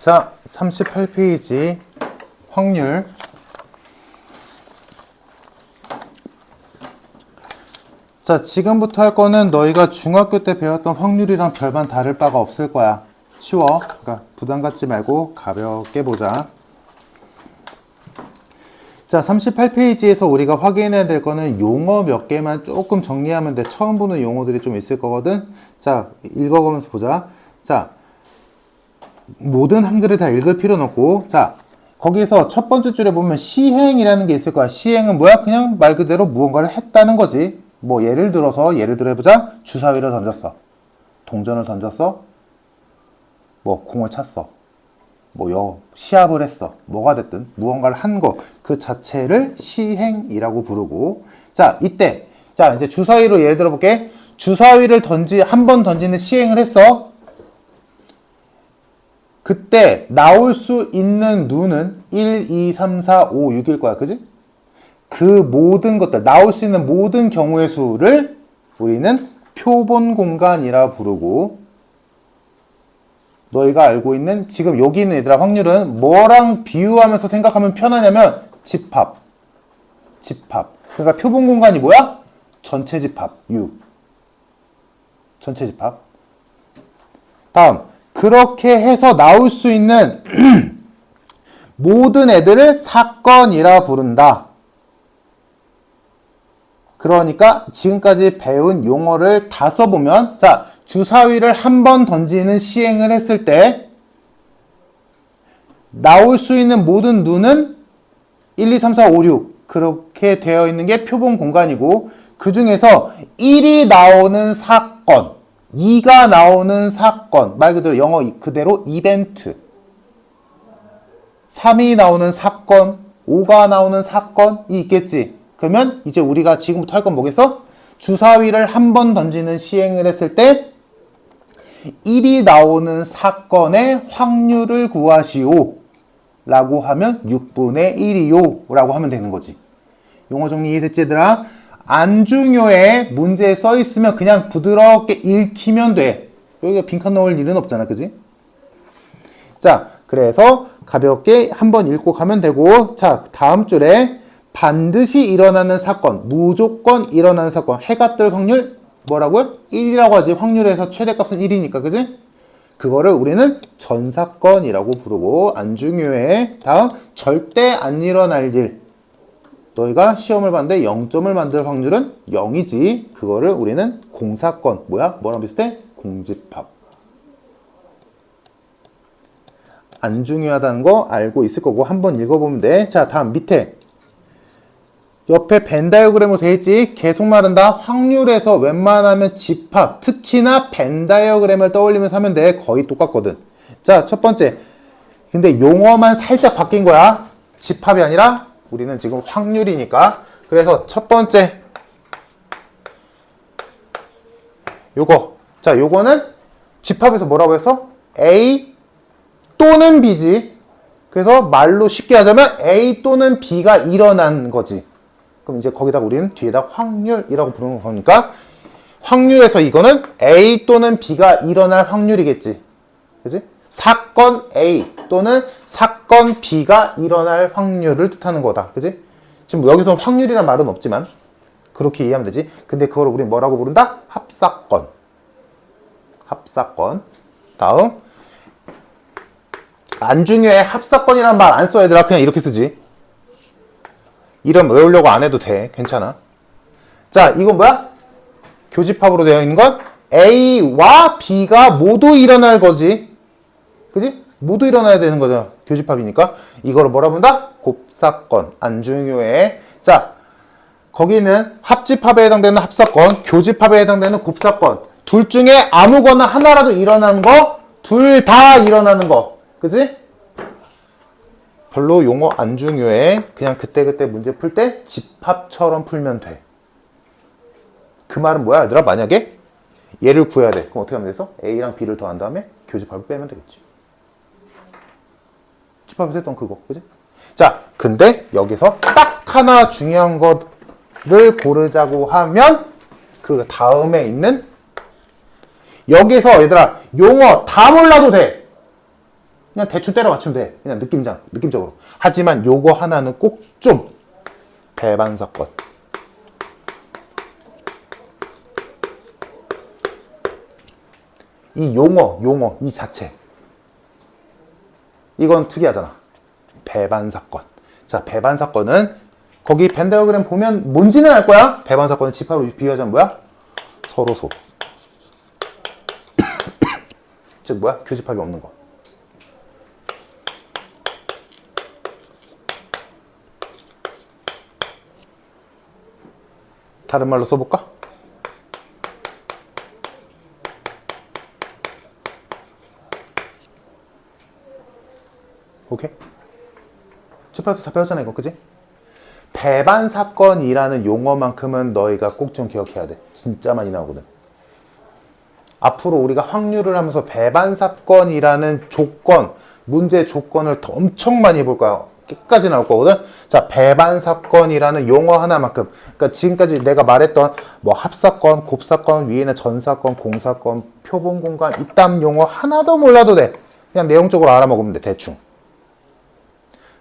자, 38페이지 확률. 자, 지금부터 할 거는 너희가 중학교 때 배웠던 확률이랑 별반 다를 바가 없을 거야. 쉬워. 그러니까 부담 갖지 말고 가볍게 보자. 자, 38페이지에서 우리가 확인해야 될 거는 용어 몇 개만 조금 정리하면 돼. 처음 보는 용어들이 좀 있을 거거든. 자, 읽어가면서 보자. 자, 모든 한글을 다 읽을 필요는 없고, 자, 거기서 첫 번째 줄에 보면 시행이라는 게 있을 거야. 시행은 뭐야? 그냥 말 그대로 무언가를 했다는 거지. 뭐 예를 들어 해보자. 주사위를 던졌어. 동전을 던졌어. 뭐 공을 찼어. 시합을 했어. 뭐가 됐든 무언가를 한 거 그 자체를 시행이라고 부르고, 자, 이때 자, 이제 주사위로 예를 들어 볼게. 주사위를 한 번 던지는 시행을 했어. 그때 나올 수 있는 누는 1, 2, 3, 4, 5, 6일 거야. 그지? 그 모든 것들, 나올 수 있는 모든 경우의 수를 우리는 표본 공간이라 부르고, 너희가 알고 있는 지금 여기 있는 얘들아 확률은 뭐랑 비유하면서 생각하면 편하냐면 집합. 그러니까 표본 공간이 뭐야? 전체 집합. 전체 집합. 다음, 그렇게 해서 나올 수 있는 모든 애들을 사건이라 부른다. 그러니까 지금까지 배운 용어를 다 써보면, 자, 주사위를 한 번 던지는 시행을 했을 때 나올 수 있는 모든 누는 1, 2, 3, 4, 5, 6 그렇게 되어 있는 게 표본 공간이고, 그 중에서 1이 나오는 사건, 2가 나오는 사건, 말 그대로 영어 그대로 이벤트, 3이 나오는 사건, 5가 나오는 사건이 있겠지. 그러면 이제 우리가 지금부터 할 건 뭐겠어? 주사위를 한 번 던지는 시행을 했을 때 1이 나오는 사건의 확률을 구하시오 라고 하면 6분의 1이요 라고 하면 되는 거지. 용어 정리 이해됐지 얘들아? 안중요에 문제에 써 있으면 그냥 부드럽게 읽히면 돼. 여기가 빈칸 넣을 일은 없잖아. 그지? 자, 그래서 가볍게 한번 읽고 가면 되고, 자, 다음 줄에 반드시 일어나는 사건, 무조건 일어나는 사건, 해가 뜰 확률 뭐라고요? 1이라고 하지. 확률에서 최대값은 1이니까. 그지? 그거를 우리는 전사건이라고 부르고, 안중요에 다음 절대 안 일어날 일, 너희가 시험을 봤는데 0점을 만들 확률은 0이지. 그거를 우리는 공사건, 뭐랑 비슷해? 공집합. 안 중요하다는 거 알고 있을 거고 한번 읽어보면 돼. 자, 다음 밑에 옆에 벤 다이어그램으로 되어 있지. 계속 말한다. 확률에서 웬만하면 집합, 특히나 벤 다이어그램을 떠올리면서 하면 돼. 거의 똑같거든. 자, 첫 번째. 근데 용어만 살짝 바뀐 거야. 집합이 아니라 우리는 지금 확률이니까. 그래서 첫 번째 요거. 자, 요거는 집합에서 뭐라고 했어? A 또는 B지. 그래서 말로 쉽게 하자면 A 또는 B가 일어난 거지. 그럼 이제 거기다가 우리는 뒤에다 확률이라고 부르는 거니까, 확률에서 이거는 A 또는 B가 일어날 확률이겠지. 그지? 사건 A 또는 사건 B가 일어날 확률을 뜻하는 거다. 그지? 지금 여기서 확률이란 말은 없지만 그렇게 이해하면 되지. 근데 그걸 우리 뭐라고 부른다? 합사건. 다음, 안중요에 합사건이란 말 안 써 얘들아. 그냥 이렇게 쓰지. 이름 외우려고 안 해도 돼. 괜찮아. 자, 이건 뭐야? 교집합으로 되어 있는 건 A와 B가 모두 일어날 거지. 그지? 모두 일어나야 되는 거죠. 교집합이니까. 이거를 뭐라 부른다? 곱사건. 안중요에. 자, 거기는 합집합에 해당되는 합사건, 교집합에 해당되는 곱사건. 둘 중에 아무거나 하나라도 일어나는 거, 둘 다 일어나는 거. 그지? 별로 용어 안 중요해. 그냥 그때그때 문제 풀 때 집합처럼 풀면 돼. 그 말은 뭐야 얘들아? 만약에 얘를 구해야 돼. 그럼 어떻게 하면 되겠어? A랑 B를 더한 다음에 교집합을 빼면 되겠지. 집합에서 했던 그거. 그지? 자, 근데 여기서 딱 하나 중요한 거를 고르자고 하면 그 다음에 있는, 여기서 얘들아 용어 다 몰라도 돼. 그냥 대충 때려 맞추면 돼. 그냥 느낌적으로. 하지만 요거 하나는 꼭 좀 배반 사건. 이 용어 이 자체. 이건 특이하잖아. 배반 사건. 자, 배반 사건은 거기 벤 다이어그램 보면 뭔지는 알 거야. 배반 사건을 집합으로 비유하자면 뭐야? 서로 소. 즉 뭐야? 교집합이 없는 거. 다른 말로 써볼까? 오케이? 집합에서 다 배웠잖아 이거, 그지? 배반 사건이라는 용어만큼은 너희가 꼭 좀 기억해야 돼. 진짜 많이 나오거든. 앞으로 우리가 확률을 하면서 배반 사건이라는 조건, 문제 조건을 더 엄청 많이 볼 거야. 끝까지 나올 거거든. 자, 배반 사건이라는 용어 하나만큼. 그러니까 지금까지 내가 말했던 뭐 합사건, 곱사건, 위에는 전사건, 공사건, 표본 공간 이딴 용어 하나도 몰라도 돼. 그냥 내용적으로 알아먹으면 돼. 대충.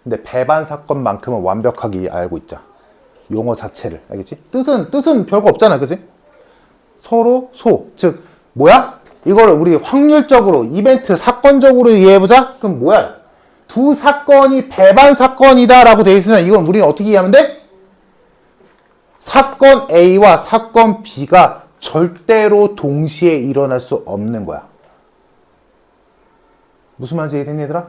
근데 배반 사건만큼은 완벽하게 알고 있자. 용어 자체를. 알겠지? 뜻은 별거 없잖아. 그지? 서로 소. 즉 뭐야? 이걸 우리 확률적으로 이벤트 사건적으로 이해해보자. 그럼 뭐야? 두 사건이 배반 사건이다 라고 돼 있으면 이건 우리는 어떻게 이해하면 돼? 사건 A와 사건 B가 절대로 동시에 일어날 수 없는 거야. 무슨 말인지 이해됐니 얘들아?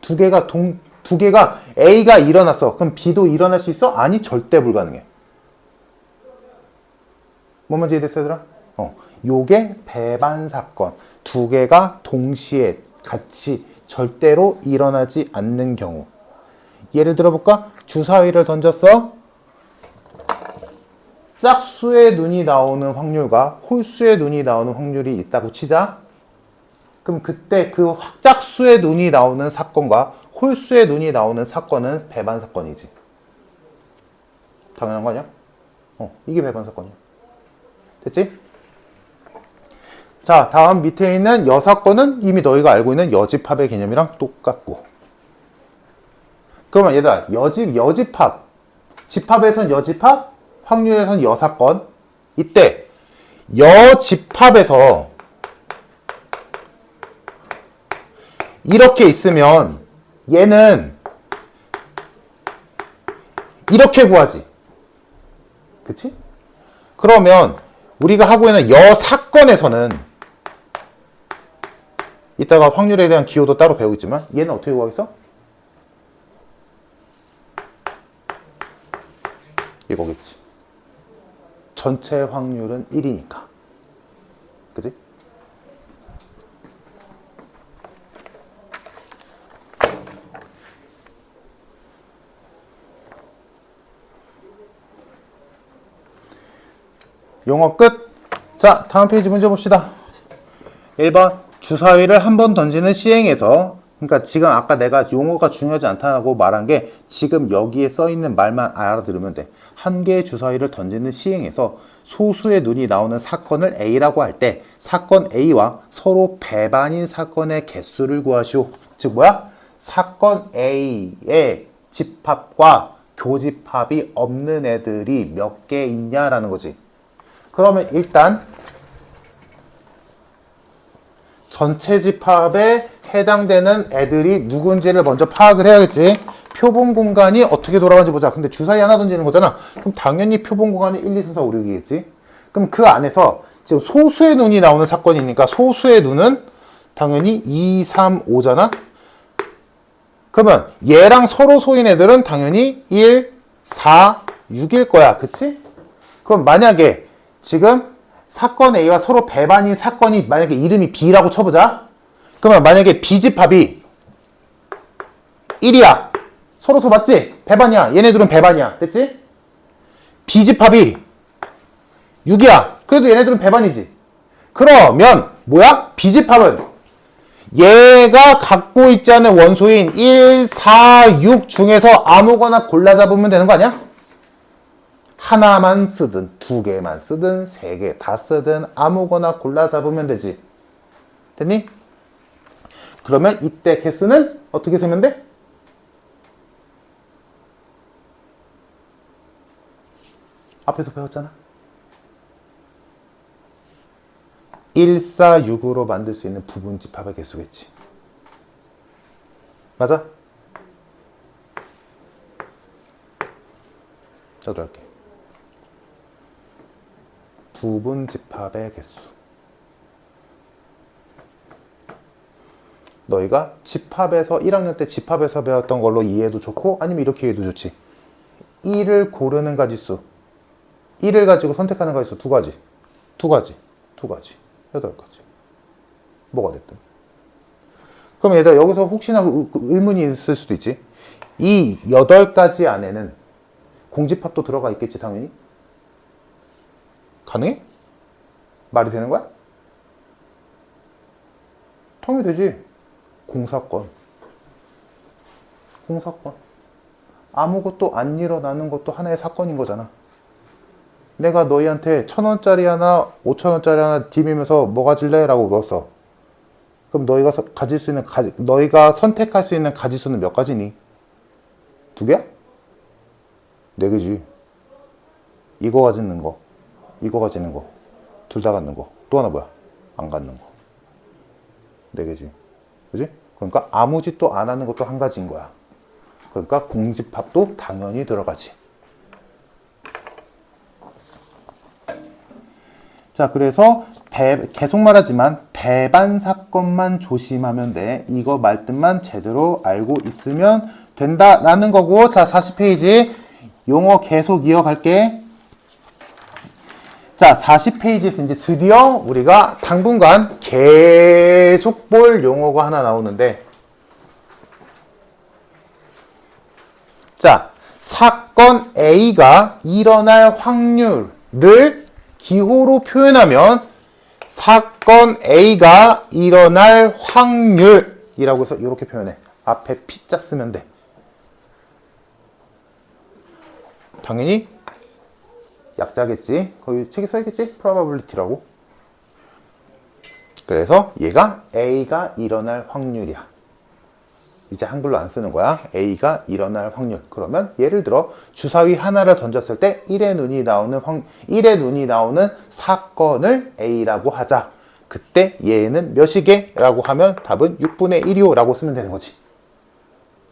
두 개가 A가 일어났어. 그럼 B도 일어날 수 있어? 아니, 절대 불가능해. 뭔 말인지 이해됐어 얘들아? 요게 배반 사건. 두 개가 동시에 같이 절대로 일어나지 않는 경우. 예를 들어볼까? 주사위를 던졌어. 짝수의 눈이 나오는 확률과 홀수의 눈이 나오는 확률이 있다고 치자. 그럼 그때 그 짝수의 눈이 나오는 사건과 홀수의 눈이 나오는 사건은 배반 사건이지. 당연한 거 아니야? 이게 배반 사건이야. 됐지? 자, 다음 밑에 있는 여사건은 이미 너희가 알고 있는 여집합의 개념이랑 똑같고. 그러면 얘들아, 여집합. 집합에선 여집합, 확률에선 여사건. 이때 여집합에서 이렇게 있으면 얘는 이렇게 구하지. 그치? 그러면 우리가 하고 있는 여사건에서는 이따가 확률에 대한 기호도 따로 배우겠지만 얘는 어떻게 구하겠어? 이거겠지. 전체 확률은 1이니까. 그치? 용어 끝. 자, 다음 페이지 문제 봅시다. 1번 주사위를 한 번 던지는 시행에서, 그러니까 지금 아까 내가 용어가 중요하지 않다고 말한 게 지금 여기에 써 있는 말만 알아들으면 돼. 한 개의 주사위를 던지는 시행에서 소수의 눈이 나오는 사건을 A라고 할 때 사건 A와 서로 배반인 사건의 개수를 구하시오. 즉 뭐야? 사건 A의 집합과 교집합이 없는 애들이 몇 개 있냐라는 거지. 그러면 일단 전체 집합에 해당되는 애들이 누군지를 먼저 파악을 해야겠지. 표본 공간이 어떻게 돌아가는지 보자. 근데 주사위 하나 던지는 거잖아. 그럼 당연히 표본 공간이 1, 2, 3, 4, 5, 6이겠지. 그럼 그 안에서 지금 소수의 눈이 나오는 사건이니까 소수의 눈은 당연히 2, 3, 5잖아. 그러면 얘랑 서로 소인 애들은 당연히 1, 4, 6일 거야. 그치? 그럼 만약에 지금 사건 A와 서로 배반인 사건이 만약에 이름이 B라고 쳐보자. 그러면 만약에 B집합이 1이야. 서로 맞지? 배반이야. 얘네들은 배반이야. 됐지? B집합이 6이야. 그래도 얘네들은 배반이지. 그러면 뭐야? B집합은 얘가 갖고 있지 않은 원소인 1, 4, 6 중에서 아무거나 골라 잡으면 되는 거 아니야? 하나만 쓰든 두 개만 쓰든 세 개 다 쓰든 아무거나 골라 잡으면 되지. 됐니? 그러면 이때 개수는 어떻게 세면 돼? 앞에서 배웠잖아. 1, 4, 6으로 만들 수 있는 부분집합의 개수겠지. 맞아? 저도 할게. 부분집합의 개수. 너희가 집합에서 1학년 때 집합에서 배웠던 걸로 이해해도 좋고 아니면 이렇게 이해해도 좋지. 1을 고르는 가지수, 1을 가지고 선택하는 가지수 두 가지, 8가지. 뭐가 됐든. 그럼 얘들아 여기서 혹시나 의문이 있을 수도 있지. 이 8가지 안에는 공집합도 들어가 있겠지 당연히. 가능해? 말이 되는 거야? 통이 되지. 공사건. 아무것도 안 일어나는 것도 하나의 사건인 거잖아. 내가 너희한테 1,000원짜리 하나, 5,000원짜리 하나 디미면서 뭐 가질래? 라고 물었어. 그럼 너희가 가질 수 있는 너희가 선택할 수 있는 가지수는 몇 가지니? 2개야? 4개지. 이거 가지는 거, 이거 가지는 거, 둘 다 갖는 거. 또 하나 뭐야? 안 갖는 거. 4개지. 그지? 그러니까 아무 짓도 안 하는 것도 한 가지인 거야. 그러니까 공집합도 당연히 들어가지. 자, 그래서 계속 말하지만 배반 사건만 조심하면 돼. 이거 말뜻만 제대로 알고 있으면 된다라는 거고. 자, 40페이지 용어 계속 이어갈게. 자, 40페이지에서 이제 드디어 우리가 당분간 계속 볼 용어가 하나 나오는데, 자, 사건 A가 일어날 확률을 기호로 표현하면 사건 A가 일어날 확률이라고 해서 이렇게 표현해. 앞에 P자 쓰면 돼. 당연히 약자겠지. 거기 책에 써있겠지? probability라고. 그래서 얘가 A가 일어날 확률이야. 이제 한글로 안 쓰는 거야. A가 일어날 확률. 그러면 예를 들어 주사위 하나를 던졌을 때 1의 눈이 나오는 사건을 A라고 하자. 그때 얘는 몇이게? 라고 하면 답은 6분의 1이요 라고 쓰면 되는 거지.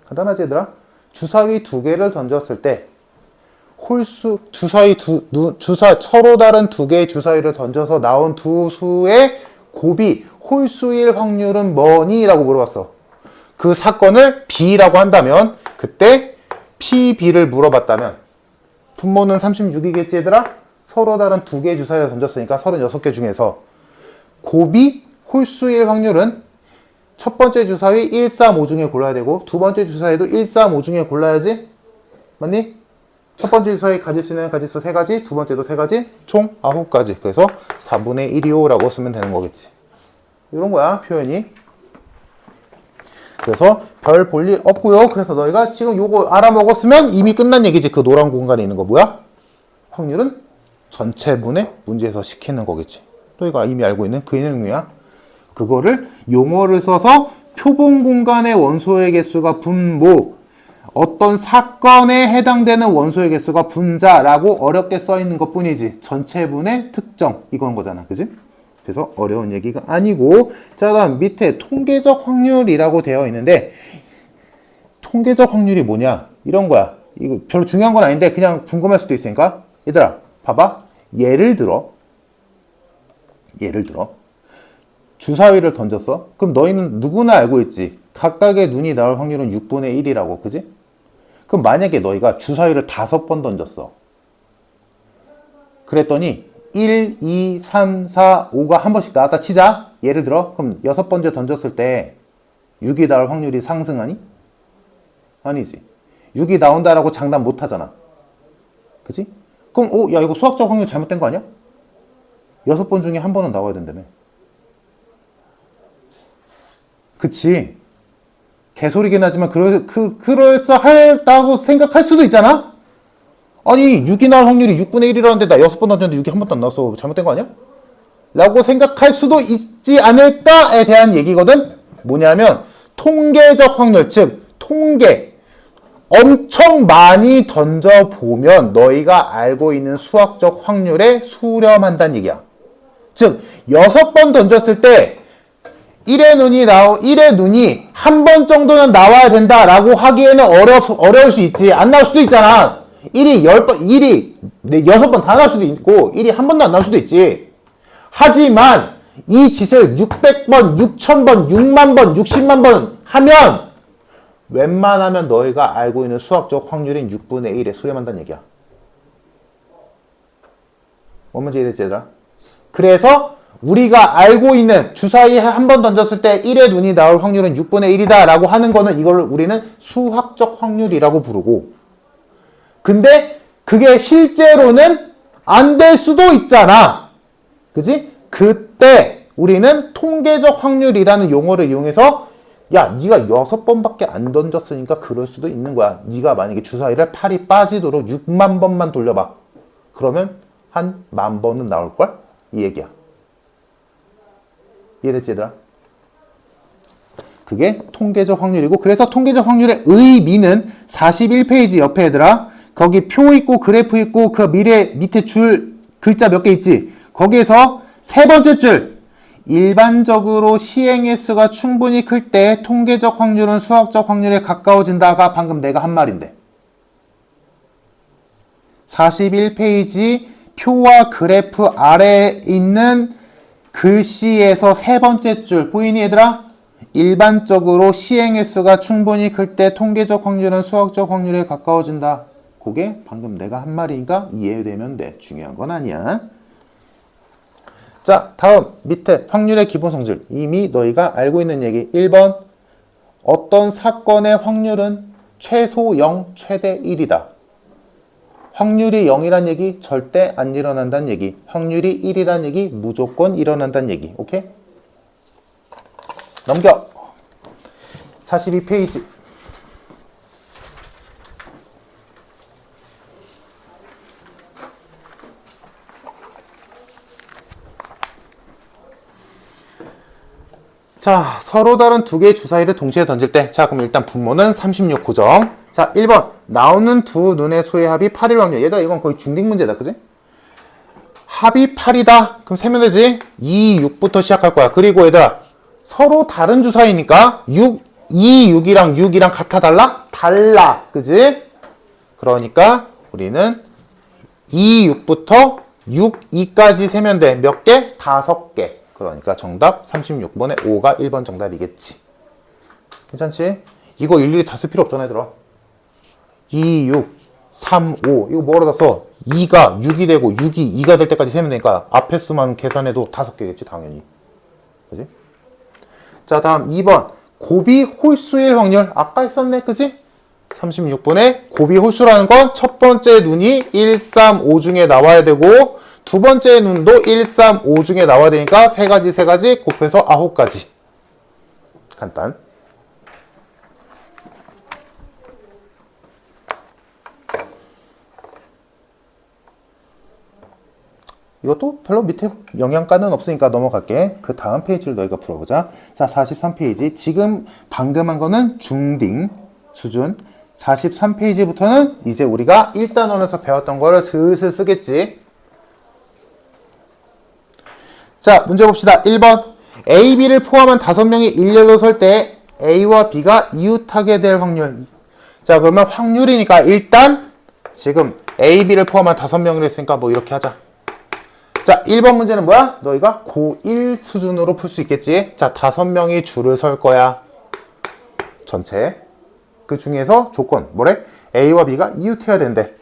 간단하지 얘들아? 주사위 2개를 던졌을 때 서로 다른 2개의 주사위를 던져서 나온 두 수의 곱이 홀수일 확률은 뭐니? 라고 물어봤어. 그 사건을 B라고 한다면 그때 PB를 물어봤다면 분모는 36이겠지 얘들아? 서로 다른 2개의 주사위를 던졌으니까 36개 중에서 곱이 홀수일 확률은 첫 번째 주사위 1, 3, 5 중에 골라야 되고 두 번째 주사위도 1, 3, 5 중에 골라야지. 맞니? 첫 번째 주사위 가질 수 있는 가지수 3가지, 두 번째도 3가지, 총 9가지. 그래서 4분의 1이요 라고 쓰면 되는 거겠지. 이런 거야 표현이. 그래서 별 볼 일 없고요. 그래서 너희가 지금 요거 알아먹었으면 이미 끝난 얘기지. 그 노란 공간에 있는 거 뭐야? 확률은 전체분의 문제에서 시키는 거겠지. 너희가 이미 알고 있는 그 내용이야. 그거를 용어를 써서 표본 공간의 원소의 개수가 분모, 어떤 사건에 해당되는 원소의 개수가 분자라고 어렵게 써 있는 것 뿐이지. 전체분의 특정 이건 거잖아. 그지? 그래서 어려운 얘기가 아니고. 자, 다음 밑에 통계적 확률이라고 되어 있는데 통계적 확률이 뭐냐? 이런 거야. 이거 별로 중요한 건 아닌데 그냥 궁금할 수도 있으니까. 얘들아 봐봐. 예를 들어 주사위를 던졌어. 그럼 너희는 누구나 알고 있지. 각각의 눈이 나올 확률은 6분의 1이라고. 그지? 그럼 만약에 너희가 주사위를 5번 던졌어. 그랬더니 1, 2, 3, 4, 5가 한 번씩 나왔다 치자. 예를 들어 그럼 6번째 던졌을 때 6이 나올 확률이 상승하니? 아니지. 6이 나온다라고 장담 못 하잖아. 그치? 그럼 야 이거 수학적 확률 잘못된 거 아니야? 6번 중에 한 번은 나와야 된다며. 그치? 개소리긴 하지만 그럴싸하다고 생각할 수도 있잖아? 아니 6이 나올 확률이 6분의 1이라는데 나 6번 던졌는데 6이 한 번도 안 나왔어. 잘못된 거 아니야? 라고 생각할 수도 있지 않을까에 대한 얘기거든? 뭐냐면 통계적 확률, 즉 통계 엄청 많이 던져보면 너희가 알고 있는 수학적 확률에 수렴한다는 얘기야. 즉 6번 던졌을 때 1의 눈이 한 번 정도는 나와야 된다라고 하기에는 어려울 수 있지. 안 나올 수도 있잖아. 1이 6번 다 나올 수도 있고 1이 한 번도 안 나올 수도 있지. 하지만 이 짓을 600번, 6000번, 6만 번, 60만 번 하면 웬만하면 너희가 알고 있는 수학적 확률인 6분의 1에 수렴한다는 얘기야. 뭔 말인지 이해됐지 얘들아? 그래서 우리가 알고 있는 주사위에 한 번 던졌을 때 1의 눈이 나올 확률은 6분의 1이다 라고 하는 거는 이걸 우리는 수학적 확률이라고 부르고, 근데 그게 실제로는 안 될 수도 있잖아. 그지? 그때 우리는 통계적 확률이라는 용어를 이용해서 야, 네가 6번밖에 안 던졌으니까 그럴 수도 있는 거야. 네가 만약에 주사위를 팔이 빠지도록 6만 번만 돌려봐. 그러면 한 10,000번은 나올걸? 이 얘기야. 이해됐지 얘들아? 그게 통계적 확률이고, 그래서 통계적 확률의 의미는 41페이지 옆에 얘들아, 거기 표 있고 그래프 있고 그 밑에 줄 글자 몇 개 있지? 거기에서 세 번째 줄, 일반적으로 시행의 수가 충분히 클 때 통계적 확률은 수학적 확률에 가까워진다가 방금 내가 한 말인데, 41페이지 표와 그래프 아래에 있는 글씨에서 세 번째 줄 보이니 얘들아? 일반적으로 시행의 수가 충분히 클 때 통계적 확률은 수학적 확률에 가까워진다. 그게 방금 내가 한 말이니까 이해되면 돼. 중요한 건 아니야. 자, 다음 밑에 확률의 기본 성질. 이미 너희가 알고 있는 얘기. 1번, 어떤 사건의 확률은 최소 0, 최대 1이다. 확률이 0이란 얘기 절대 안 일어난다는 얘기. 확률이 1이란 얘기 무조건 일어난다는 얘기. 오케이? 넘겨. 42페이지. 자, 서로 다른 두 개의 주사위를 동시에 던질 때, 자, 그럼 일단 분모는 36 고정. 자, 1번. 나오는 두 눈의 수의 합이 8일 확률. 얘들아, 이건 거의 중딩 문제다. 그지? 합이 8이다. 그럼 세면 되지? 2, 6부터 시작할 거야. 그리고 얘들아, 서로 다른 주사위니까 2, 6이랑 같아 달라? 달라. 그지? 그러니까 우리는 2, 6부터 6, 2까지 세면 돼. 몇 개? 5개. 그러니까 정답 36번에 5가 1번 정답이겠지. 괜찮지? 이거 일일이 다 쓸 필요 없잖아 얘들아. 2, 6, 3, 5 이거 뭐하러 다 써? 2가 6이 되고 6이 2가 될 때까지 세면 되니까 앞에 수만 계산해도 5개겠지 당연히. 그지? 자, 다음 2번 곱이 홀수일 확률. 아까 있었네. 그지? 36분에 곱이 홀수라는 건 첫 번째 눈이 1, 3, 5 중에 나와야 되고 두 번째 눈도 1, 3, 5 중에 나와야 되니까 세 가지 곱해서 9가지. 간단. 이것도 별로 밑에 영양가는 없으니까 넘어갈게. 그 다음 페이지를 너희가 풀어보자. 자, 43페이지. 지금 방금 한 거는 중딩 수준. 43페이지부터는 이제 우리가 1단원에서 배웠던 거를 슬슬 쓰겠지. 자, 문제 봅시다. 1번. A, B를 포함한 5명이 일렬로 설 때 A와 B가 이웃하게 될 확률. 자, 그러면 확률이니까 일단 지금 A, B를 포함한 5명을 했으니까 뭐 이렇게 하자. 자, 1번 문제는 뭐야? 너희가 고1 수준으로 풀 수 있겠지? 자, 5명이 줄을 설 거야. 전체. 그 중에서 조건, 뭐래? A와 B가 이웃해야 된대.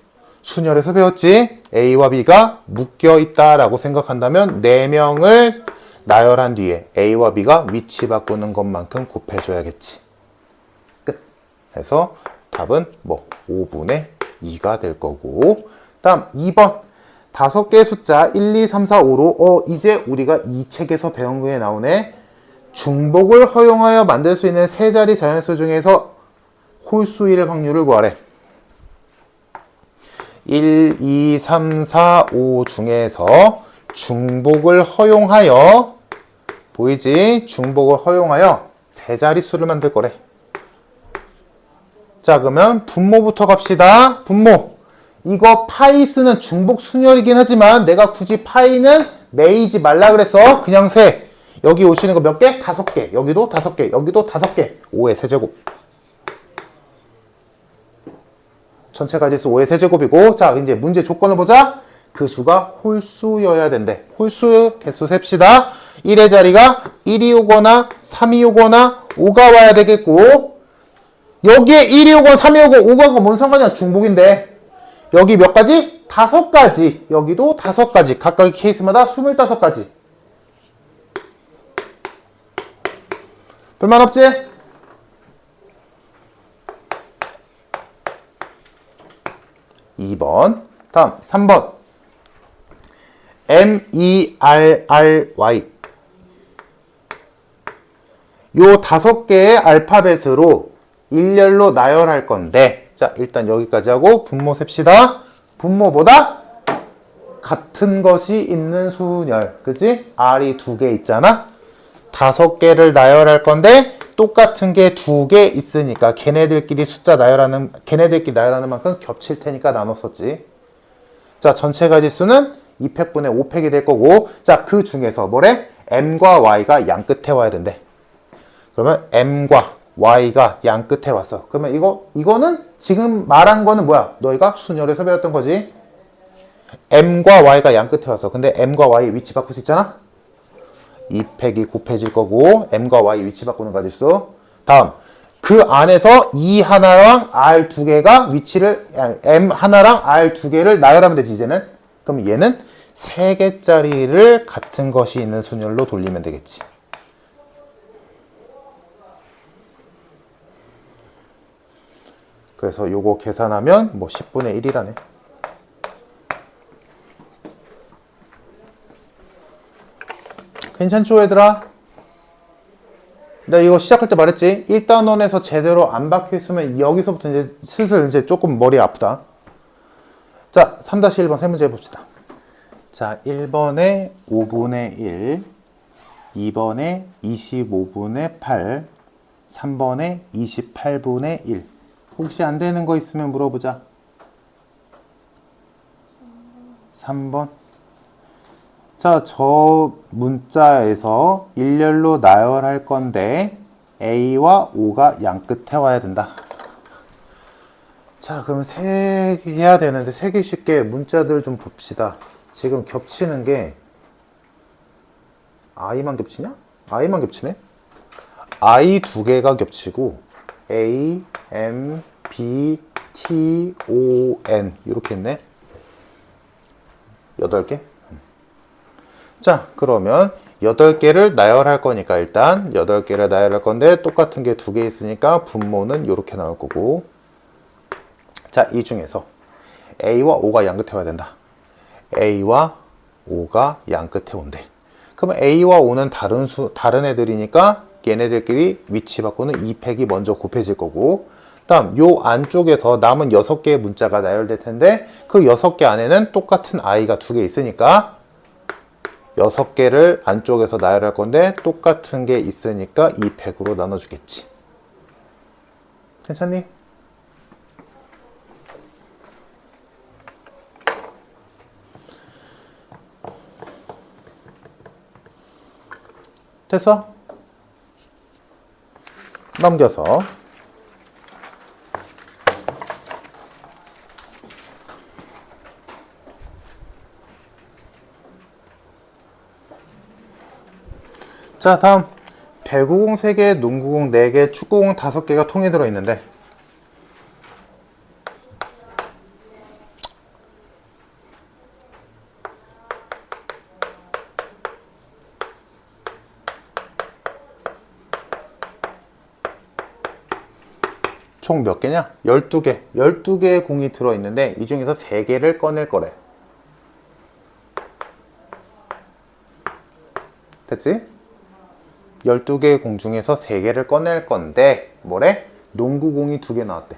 순열에서 배웠지? A와 B가 묶여있다라고 생각한다면 4명을 나열한 뒤에 A와 B가 위치 바꾸는 것만큼 곱해줘야겠지. 끝. 해서 답은 뭐 5분의 2가 될 거고. 다음 2번. 5개의 숫자 1, 2, 3, 4, 5로 이제 우리가 이 책에서 배운 거에 나오네. 중복을 허용하여 만들 수 있는 세 자리 자연수 중에서 홀수일 확률을 구하래. 1, 2, 3, 4, 5 중에서 중복을 허용하여 보이지? 중복을 허용하여 대자릿수를 만들 거래. 자, 그러면 분모부터 갑시다. 분모. 이거 파이 쓰는 중복 순열이긴 하지만 내가 굳이 파이는 매이지 말라 그래서 그냥 세. 여기 오시는 거 몇 개? 5개. 여기도 5개. 여기도 5개. 5의 세제곱. 전체 가지수 5의 세제곱이고, 자, 이제 문제 조건을 보자. 그 수가 홀수여야 된대. 홀수 개수 셉시다. 1의 자리가 1이 오거나 3이 오거나 5가 와야 되겠고, 여기에 1이 오고 3이 오고 5가 뭔 상관이야? 중복인데. 여기 몇 가지? 5가지. 여기도 5가지. 각각의 케이스마다 25가지. 불만 없지? 2번. 다음 3번. MERRY. 요 5개의 알파벳으로 일렬로 나열할 건데, 자, 일단 여기까지 하고 분모 셉시다. 분모보다 같은 것이 있는 수열. 그치? R이 2개 있잖아? 5개를 나열할 건데 똑같은 게 2개 있으니까 걔네들끼리 나열하는 만큼 겹칠 테니까 나눴었지. 자, 전체 가지수는 2팩분의 5팩이 될 거고, 자, 그 중에서 뭐래? M과 Y가 양 끝에 와야 된대. 그러면 M과 Y가 양 끝에 왔어. 그러면 이거는 지금 말한 거는 뭐야? 너희가 순열에서 배웠던 거지. M과 Y가 양 끝에 왔어. 근데 M과 Y 위치 바꿀 수 있잖아? 2팩이 곱해질 거고, M과 Y 위치 바꾸는 가지수. 다음, 그 안에서 E 하나랑 R 2개가 M 하나랑 R 2개를 나열하면 되지, 이제는. 그럼 얘는 3개짜리를 같은 것이 있는 순열로 돌리면 되겠지. 그래서 요거 계산하면 뭐 10분의 1이라네. 괜찮죠, 얘들아? 내가 이거 시작할 때 말했지? 1단원에서 제대로 안 박혀 있으면 여기서부터 이제 슬슬 이제 조금 머리 아프다. 자, 3-1번 세 문제 해봅시다. 자, 1번에 5분의 1, 2번에 25분의 8, 3번에 28분의 1. 혹시 안 되는 거 있으면 물어보자. 3번. 자, 저 문자에서 일렬로 나열할 건데 A와 O가 양 끝에 와야 된다. 자, 그럼 3개 해야 되는데 3개 쉽게 문자들 좀 봅시다. 지금 겹치는 게 I만 겹치냐? I만 겹치네? I 2개가 겹치고 A, M, B, T, O, N 이렇게 있네. 8개? 자, 그러면 8개를 나열할 거니까 일단 8개를 나열할 건데 똑같은 게 2개 있으니까 분모는 이렇게 나올 거고, 자, 이 중에서 A와 O가 양 끝에 와야 된다. A와 O가 양 끝에 온대. 그러면 A와 O는 다른 애들이니까 얘네들끼리 위치 바꾸는 2팩이 먼저 곱해질 거고, 다음 요 안쪽에서 남은 6개의 문자가 나열될 텐데 그 6개 안에는 똑같은 I가 2개 있으니까 6개를 안쪽에서 나열할 건데 똑같은 게 있으니까 2팩으로 나눠주겠지. 괜찮니? 됐어? 넘겨서 자, 다음 배구공 3개, 농구공 4개, 축구공 5개가 통에 들어있는데 총 몇 개냐? 12개. 12개의 공이 들어있는데 이 중에서 3개를 꺼낼 거래. 됐지? 12개의 공 중에서 3개를 꺼낼 건데 뭐래? 농구공이 2개 나왔대.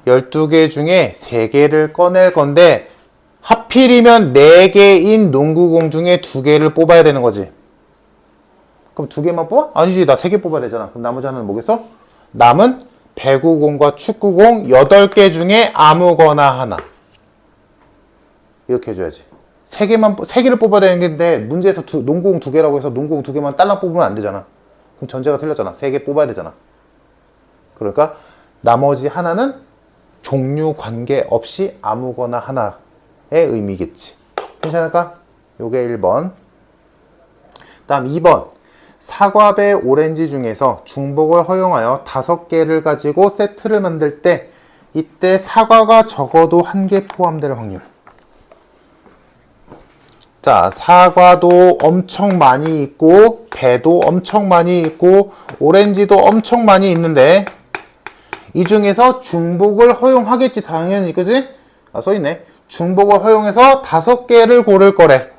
12개 중에 3개를 꺼낼 건데 하필이면 4개인 농구공 중에 2개를 뽑아야 되는 거지. 그럼 2개만 뽑아? 아니지, 나 3개 뽑아야 되잖아. 그럼 나머지 하나는 뭐겠어? 남은 배구공과 축구공 8개 중에 아무거나 하나. 이렇게 해줘야지. 3개를 뽑아야 되는 건데, 문제에서 농구공 2개라고 해서 농구공 2개만 딸랑 뽑으면 안 되잖아. 그럼 전제가 틀렸잖아. 3개 뽑아야 되잖아. 그러니까, 나머지 하나는 종류 관계 없이 아무거나 하나의 의미겠지. 괜찮을까? 요게 1번. 다음 2번. 사과, 배, 오렌지 중에서 중복을 허용하여 5개를 가지고 세트를 만들 때 이때 사과가 적어도 1개 포함될 확률. 자, 사과도 엄청 많이 있고 배도 엄청 많이 있고 오렌지도 엄청 많이 있는데 이 중에서 중복을 허용하겠지 당연히. 그지? 아, 써있네. 중복을 허용해서 5개를 고를 거래.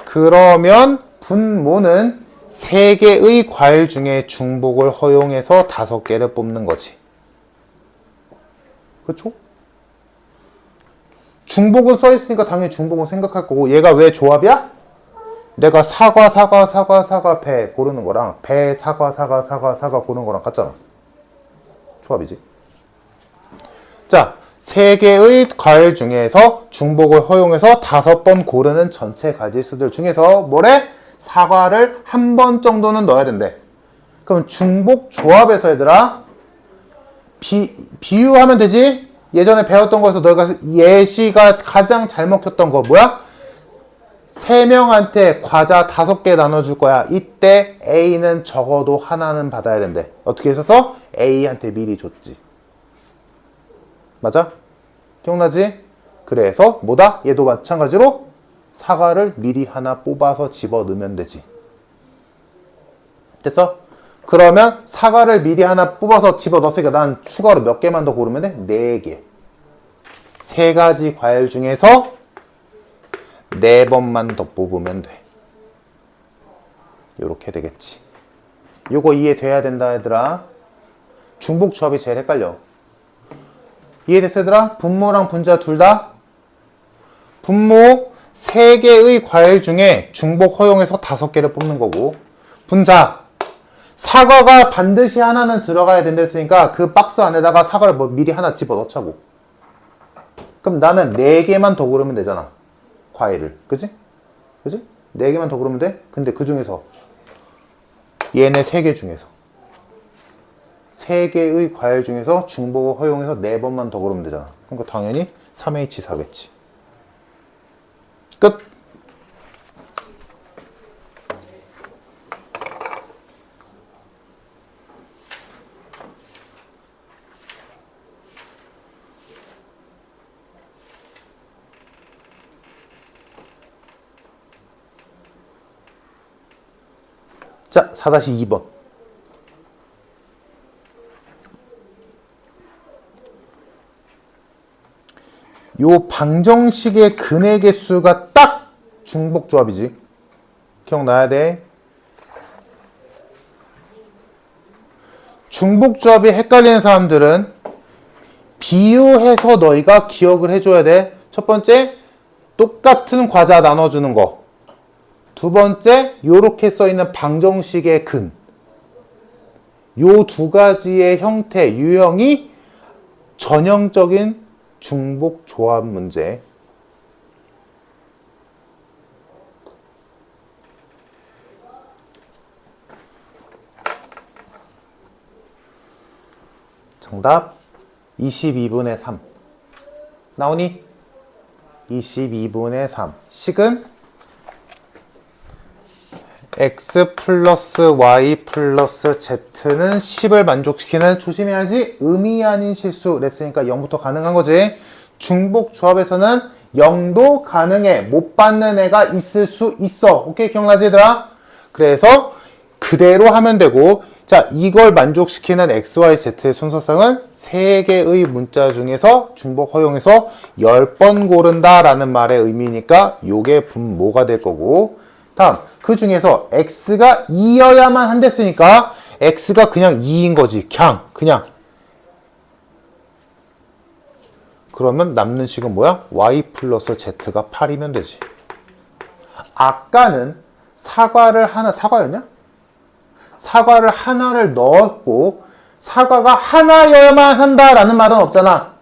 그러면 분모는 3개의 과일 중에 중복을 허용해서 5개를 뽑는 거지. 그쵸? 중복은 써있으니까 당연히 중복은 생각할 거고, 얘가 왜 조합이야? 내가 사과, 배 고르는 거랑 배, 사과 고르는 거랑 같잖아. 조합이지. 자, 3개의 과일 중에서 중복을 허용해서 5번 고르는 전체 가지수들 중에서 뭐래? 사과를 한 번 정도는 넣어야 된대. 그럼 중복 조합에서 얘들아 비유하면 되지? 예전에 배웠던 거에서 너희가 예시가 가장 잘 먹혔던 거 뭐야? 3명한테 과자 5개 나눠줄 거야. 이때 A는 적어도 하나는 받아야 된대. 어떻게 해서? A한테 미리 줬지. 맞아? 기억나지? 그래서 뭐다? 얘도 마찬가지로 사과를 미리 하나 뽑아서 집어넣으면 되지. 됐어? 그러면 사과를 미리 하나 뽑아서 집어넣었으니까 난 추가로 몇 개만 더 고르면 돼? 4개. 3가지 과일 중에서 4번만 더 뽑으면 돼. 요렇게 되겠지. 요거 이해돼야 된다 얘들아. 중복 조합이 제일 헷갈려. 이해됐어 얘들아? 분모랑 분자 둘 다? 분모 3개의 과일 중에 중복 허용해서 5개를 뽑는 거고, 분자 사과가 반드시 하나는 들어가야 된댔으니까 그 박스 안에다가 사과를 뭐 미리 하나 집어넣자고. 그럼 나는 4개만 더 고르면 되잖아. 과일을. 그지? 그지? 4개만 더 고르면 돼? 근데 그 중에서 얘네 3개 중에서 3개의 과일 중에서 중복을 허용해서 4번만 더 고르면 되잖아. 그러니까 당연히 3H4겠지. 끝. 자, 4-2번. 요 방정식의 근의 개수가 딱 중복 조합이지. 기억나야 돼. 중복 조합이 헷갈리는 사람들은 비유해서 너희가 기억을 해줘야 돼. 첫 번째, 똑같은 과자 나눠주는 거. 두 번째, 요렇게 써있는 방정식의 근. 요 2가지의 형태, 유형이 전형적인 중복 조합 문제. 정답 22분의 3. 나오니? 22분의 3. 식은 x 플러스 y 플러스 z는 10을 만족시키는, 조심해야지, 의미 아닌 실수 랬으니까 0부터 가능한 거지. 중복 조합에서는 0도 가능해. 못 받는 애가 있을 수 있어. 오케이? 기억나지 얘들아? 그래서 그대로 하면 되고, 자, 이걸 만족시키는 x, y, z의 순서상은 3개의 문자 중에서 중복 허용해서 10번 고른다 라는 말의 의미니까 요게 분모가 될 거고, 다음 그 중에서 x가 2여야만 한댔으니까 x가 그냥 2인 거지. 그냥. 그러면 남는 식은 뭐야? y 플러스 z가 8이면 되지. 아까는 사과였냐? 사과를 하나를 넣었고, 사과가 하나여야만 한다라는 말은 없잖아.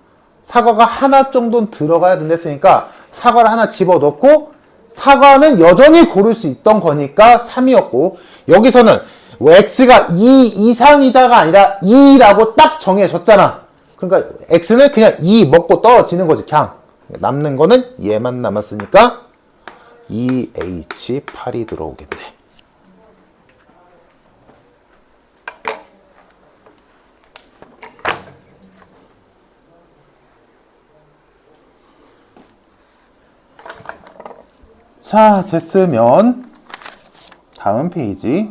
사과가 하나 정도는 들어가야 된댔으니까 사과를 하나 집어넣고 사과는 여전히 고를 수 있던 거니까 3이었고, 여기서는 x가 2 이상이다가 아니라 2라고 딱 정해졌잖아. 그러니까 x는 그냥 2 먹고 떨어지는 거지. 그냥 남는 거는 얘만 남았으니까 2H8이 들어오겠네. 자, 됐으면 다음 페이지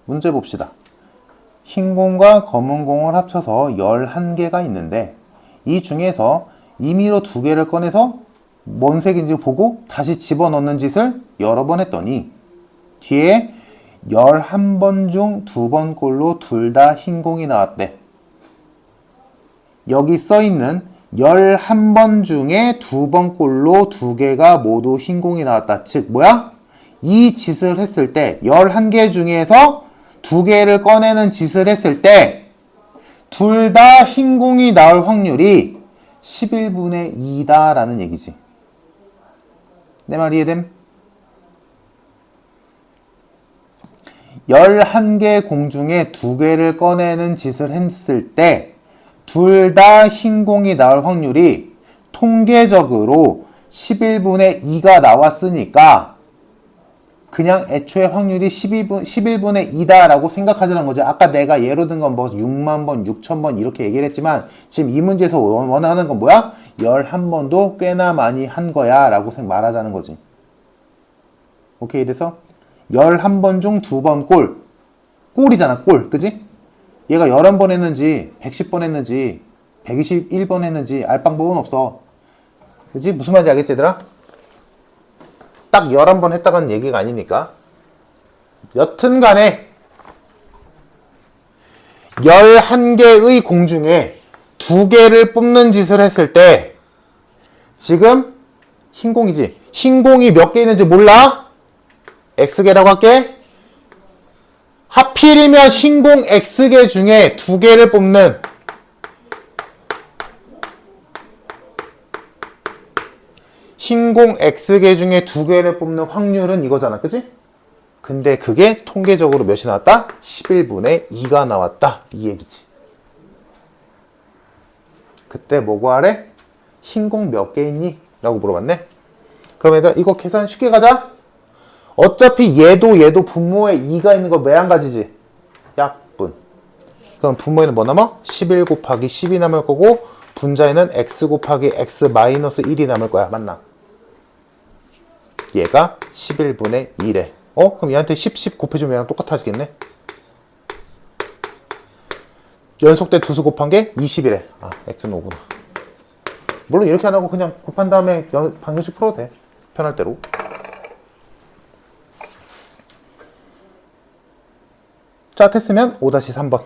문제 봅시다. 흰 공과 검은 공을 합쳐서 11개가 있는데 이 중에서 임의로 2개를 꺼내서 뭔 색인지 보고 다시 집어넣는 짓을 여러 번 했더니 뒤에 11번 중 2번 꼴로 둘 다 흰 공이 나왔대. 여기 써있는 11번 중에 2번 꼴로 2개가 모두 흰 공이 나왔다. 즉 뭐야? 이 짓을 했을 때 11개 중에서 2개를 꺼내는 짓을 했을 때 둘 다 흰 공이 나올 확률이 11분의 2다 라는 얘기지. 내 말 이해됨? 11개 공 중에 2개를 꺼내는 짓을 했을 때 둘 다 흰 공이 나올 확률이 통계적으로 11분의 2가 나왔으니까 그냥 애초에 확률이 11분의 2다 라고 생각하자는 거죠. 아까 내가 예로 든 건 뭐 6만 번, 6천 번 이렇게 얘기를 했지만 지금 이 문제에서 원하는 건 뭐야? 11번도 꽤나 많이 한 거야 라고 말하자는 거지. 오케이, 그래서 11번 중 2번 꼴이잖아. 꼴, 그지? 얘가 11번 했는지 110번 했는지 121번 했는지 알 방법은 없어. 그지? 무슨 말인지 알겠지 얘들아? 딱 11번 했다는 얘기가 아니니까. 여튼 간에 11개의 공 중에 2개를 뽑는 짓을 했을 때 지금 흰 공이지. 흰 공이 몇 개 있는지 몰라? X개라고 할게. 하필이면 흰 공 X개 중에 2개를 뽑는 흰 공 X개 중에 2개를 뽑는 확률은 이거잖아. 그치? 근데 그게 통계적으로 몇이 나왔다? 11분의 2가 나왔다. 이 얘기지. 그때 뭐고 하래? 흰 공 몇 개 있니? 라고 물어봤네. 그럼 얘들아 이거 계산 쉽게 가자. 어차피 얘도 분모에 2가 있는 거 매한가지지. 약분. 그럼 분모에는 뭐 남아? 11 곱하기 10이 남을 거고 분자에는 x 곱하기 x 마이너스 1이 남을 거야. 맞나? 얘가 11분의 1에. 그럼 얘한테 10 곱해주면 얘랑 똑같아지겠네. 연속대 두수 곱한 게 20이래. x는 5구나. 물론 이렇게 안 하고 그냥 곱한 다음에 방정식 풀어도 돼. 편할 대로. 자, 됐으면 5-3번.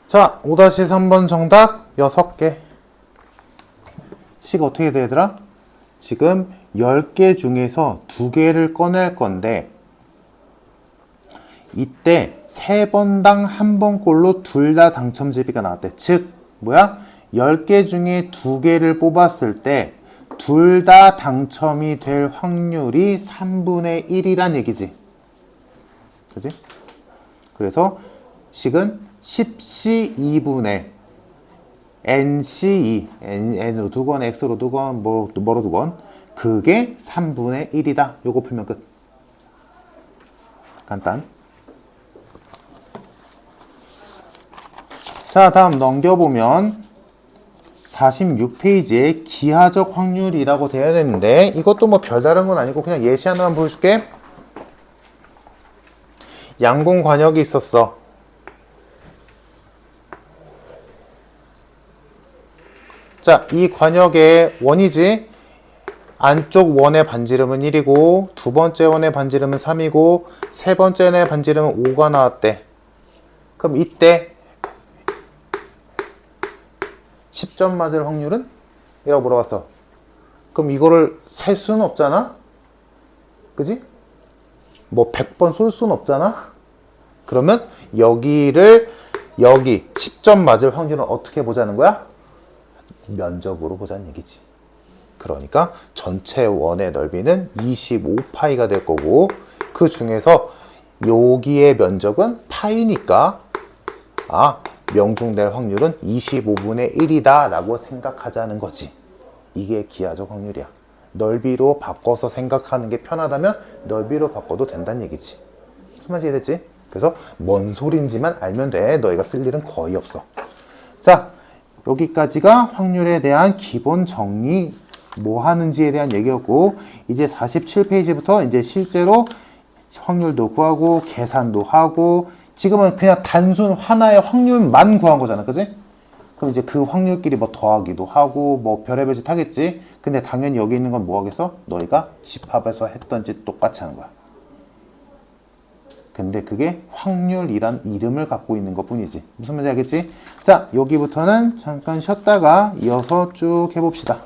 자, 5-3번 정답 6개. 식 어떻게 돼, 얘들아? 지금 10개 중에서 2개를 꺼낼 건데 이때 3번당 1번 꼴로 둘 다 당첨제비가 나왔대. 즉 뭐야? 10개 중에 2개를 뽑았을 때 둘 다 당첨이 될 확률이 3분의 1이란 얘기지. 그지? 그래서 식은 10C 2분의 NC2 N으로 두건 X로 두건 뭐로 두건 그게 3분의 1이다. 요거 풀면 끝. 간단. 자, 다음 넘겨보면 46페이지에 기하적 확률이라고 되어야 되는데 이것도 뭐 별다른 건 아니고 그냥 예시 하나만 보여줄게. 양공 관역이 있었어. 자, 이 관역의 원이지. 안쪽 원의 반지름은 1이고 두 번째 원의 반지름은 3이고 세 번째 원의 반지름은 5가 나왔대. 그럼 이때 10점 맞을 확률은? 이라고 물어봤어. 그럼 이거를 셀 수는 없잖아? 그지? 뭐 100번 쏠 수는 없잖아? 그러면 여기 10점 맞을 확률은 어떻게 보자는 거야? 면적으로 보자는 얘기지. 그러니까 전체 원의 넓이는 25파이가 될 거고, 그 중에서 여기의 면적은 파이니까 명중될 확률은 25분의 1이다 라고 생각하자는 거지. 이게 기하적 확률이야. 넓이로 바꿔서 생각하는 게 편하다면 넓이로 바꿔도 된다는 얘기지. 무슨 말인지 이해됐지? 그래서 뭔 소린지만 알면 돼. 너희가 쓸 일은 거의 없어. 자, 여기까지가 확률에 대한 기본 정리, 뭐 하는지에 대한 얘기였고, 이제 47페이지부터 이제 실제로 확률도 구하고 계산도 하고, 지금은 그냥 단순 하나의 확률만 구한 거잖아. 그지? 그럼 이제 그 확률끼리 뭐 더하기도 하고 뭐 별의별 짓 하겠지. 근데 당연히 여기 있는 건 뭐 하겠어? 너희가 집합에서 했던 짓 똑같이 하는 거야. 근데 그게 확률이란 이름을 갖고 있는 것 뿐이지. 무슨 말인지 알겠지? 자, 여기부터는 잠깐 쉬었다가 이어서 쭉 해봅시다.